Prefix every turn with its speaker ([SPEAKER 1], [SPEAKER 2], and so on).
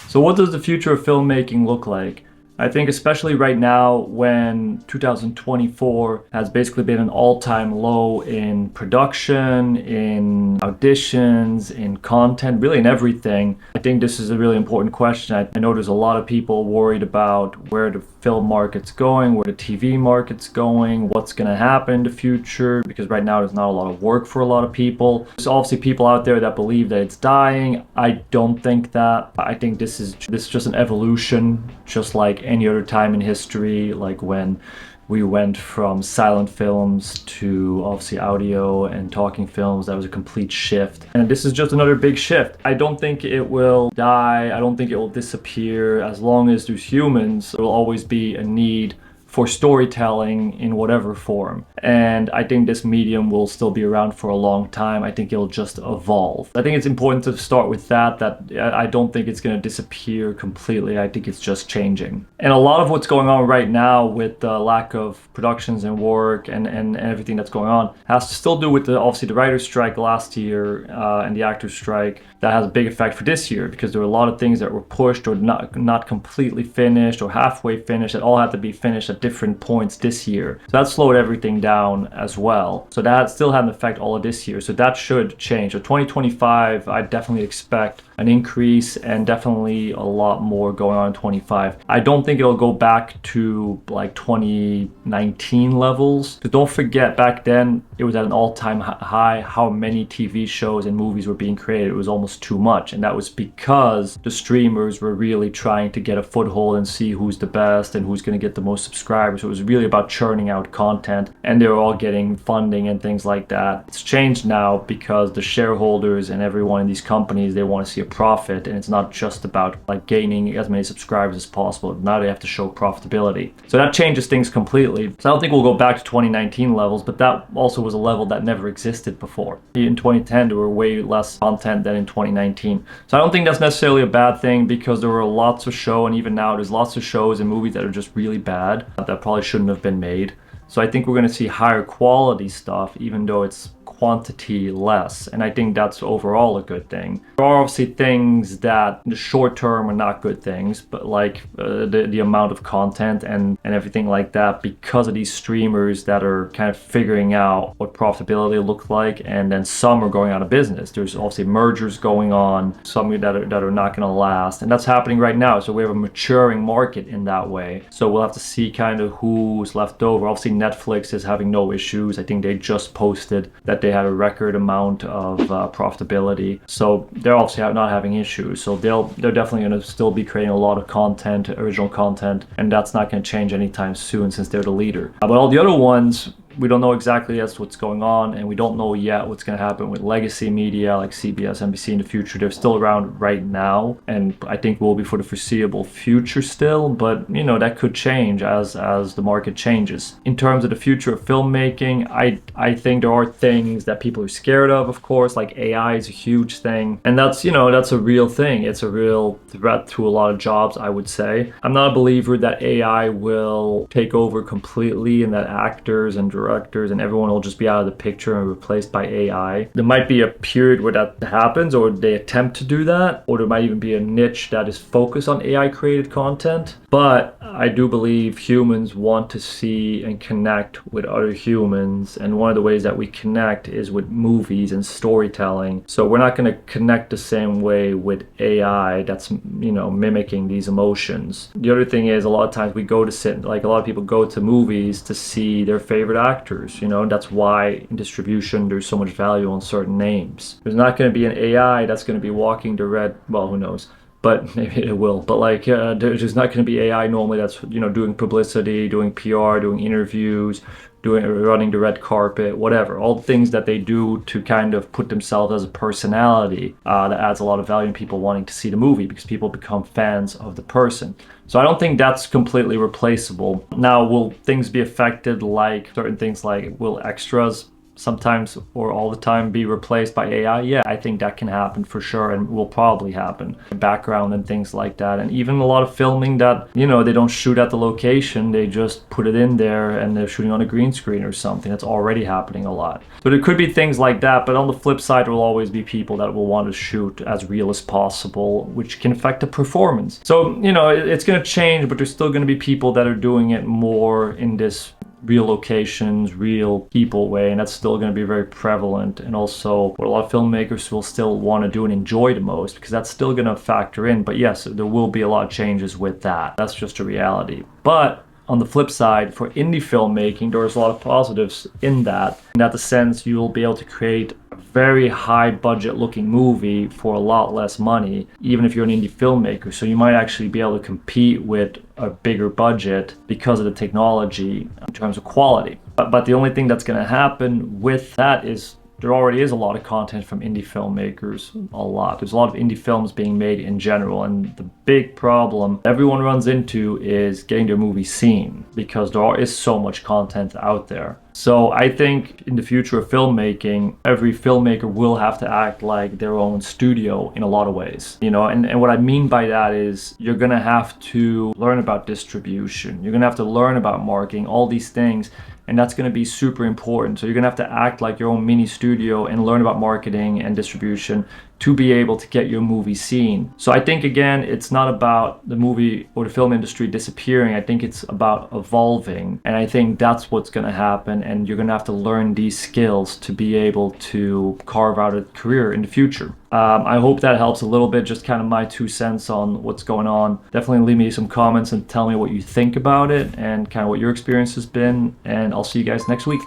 [SPEAKER 1] So what does the future of filmmaking look like? I think especially right now when 2024 has basically been an all-time low in production, in auditions, in content, really in everything. I think this is a really important question. I know there's a lot of people worried about where the film market's going, where the TV market's going, what's going to happen in the future, because right now there's not a lot of work for a lot of people. There's obviously people out there that believe that it's dying. I don't think that. I think this is just an evolution, just like any other time in history, like when we went from silent films to obviously audio and talking films. That was a complete shift. And this is just another big shift. I don't think it will die. I don't think it will disappear. As long as there's humans, there will always be a need for storytelling in whatever form. And I think this medium will still be around for a long time. I think it'll just evolve. I think it's important to start with that I don't think it's going to disappear completely. I think it's just changing. And a lot of what's going on right now with the lack of productions and work and everything that's going on has to still do with obviously the writer's strike last year and the actor's strike. That has a big effect for this year because there were a lot of things that were pushed or not completely finished or halfway finished that all had to be finished at different points this year. So that slowed everything down as well. So that still had an effect all of this year. So that should change. So 2025, I definitely expect an increase and definitely a lot more going on in 25. I don't think it'll go back to like 2019 levels. Because don't forget, back then it was at an all-time high how many TV shows and movies were being created. It was almost too much, and that was because the streamers were really trying to get a foothold and see who's the best and who's going to get the most subscribers. So it was really about churning out content, and they were all getting funding and things like that. It's changed now because the shareholders and everyone in these companies, they want to see a profit, and it's not just about like gaining as many subscribers as possible. Now they have to show profitability. So that changes things completely. So I don't think we'll go back to 2019 levels, but that also was a level that never existed before. In 2010, there were way less content than in 2019. So I don't think that's necessarily a bad thing because there were lots of shows, and even now there's lots of shows and movies that are just really bad that probably shouldn't have been made. So I think we're going to see higher quality stuff, even though it's quantity less, and I think that's overall a good thing. There are obviously things that in the short term are not good things, but like the amount of content and everything like that, because of these streamers that are kind of figuring out what profitability looks like, and then some are going out of business. There's obviously mergers going on, some that are not going to last, and that's happening right now. So we have a maturing market in that way. So we'll have to see kind of who's left over. Obviously Netflix is having no issues. I think they just posted that they had a record amount of profitability, so they're obviously not having issues. So they're definitely going to still be creating a lot of content, original content, and that's not going to change anytime soon since they're the leader. But all the other ones, we don't know exactly that's what's going on, and we don't know yet what's going to happen with legacy media like CBS, NBC in the future. They're still around right now, and I think will be for the foreseeable future still, but you know, that could change as the market changes. In terms of the future of filmmaking, I think there are things that people are scared of course, like AI is a huge thing, and that's, you know, that's a real thing. It's a real threat to a lot of jobs, I would say. I'm not a believer that AI will take over completely and that actors and directors and everyone will just be out of the picture and replaced by AI. There might be a period where that happens, or they attempt to do that, or there might even be a niche that is focused on AI created content. But I do believe humans want to see and connect with other humans, and one of the ways that we connect is with movies and storytelling. So we're not going to connect the same way with AI that's, you know, mimicking these emotions. The other thing is, a lot of times we go to sit, like a lot of people go to movies to see their favorite actors, you know. That's why in distribution there's so much value on certain names. There's not going to be an AI that's going to be walking the red, well, who knows, but maybe it will. But like there's just not going to be AI normally that's, you know, doing publicity, doing PR, doing interviews, running the red carpet, whatever, all the things that they do to kind of put themselves as a personality. That adds a lot of value in people wanting to see the movie because people become fans of the person. So I don't think that's completely replaceable. Now, will things be affected, like certain things, like will extras sometimes or all the time be replaced by AI? Yeah, I think that can happen for sure and will probably happen. Background and things like that. And even a lot of filming that, you know, they don't shoot at the location, they just put it in there and they're shooting on a green screen or something. That's already happening a lot. But it could be things like that. But on the flip side, there will always be people that will want to shoot as real as possible, which can affect the performance. So, you know, it's going to change, but there's still going to be people that are doing it more in this real locations, real people way, and that's still going to be very prevalent. And also what a lot of filmmakers will still want to do and enjoy the most, because that's still going to factor in. But yes, there will be a lot of changes with that. That's just a reality. But on the flip side, for indie filmmaking, there's a lot of positives in that. In that sense, you'll be able to create a very high budget looking movie for a lot less money, even if you're an indie filmmaker. So you might actually be able to compete with a bigger budget because of the technology in terms of quality. But the only thing that's going to happen with that is there already is a lot of content from indie filmmakers, a lot. There's a lot of indie films being made in general, and the big problem everyone runs into is getting their movie seen, because there is so much content out there. So I think in the future of filmmaking, every filmmaker will have to act like their own studio in a lot of ways. You know, and what I mean by that is you're gonna have to learn about distribution, you're gonna have to learn about marketing, all these things. And that's going to be super important. So you're going to have to act like your own mini studio and learn about marketing and distribution to be able to get your movie seen. So I think, again, it's not about the movie or the film industry disappearing. I think it's about evolving. And I think that's what's going to happen. And you're going to have to learn these skills to be able to carve out a career in the future. I hope that helps a little bit, just kind of my 2 cents on what's going on. Definitely leave me some comments and tell me what you think about it and kind of what your experience has been. And I'll see you guys next week.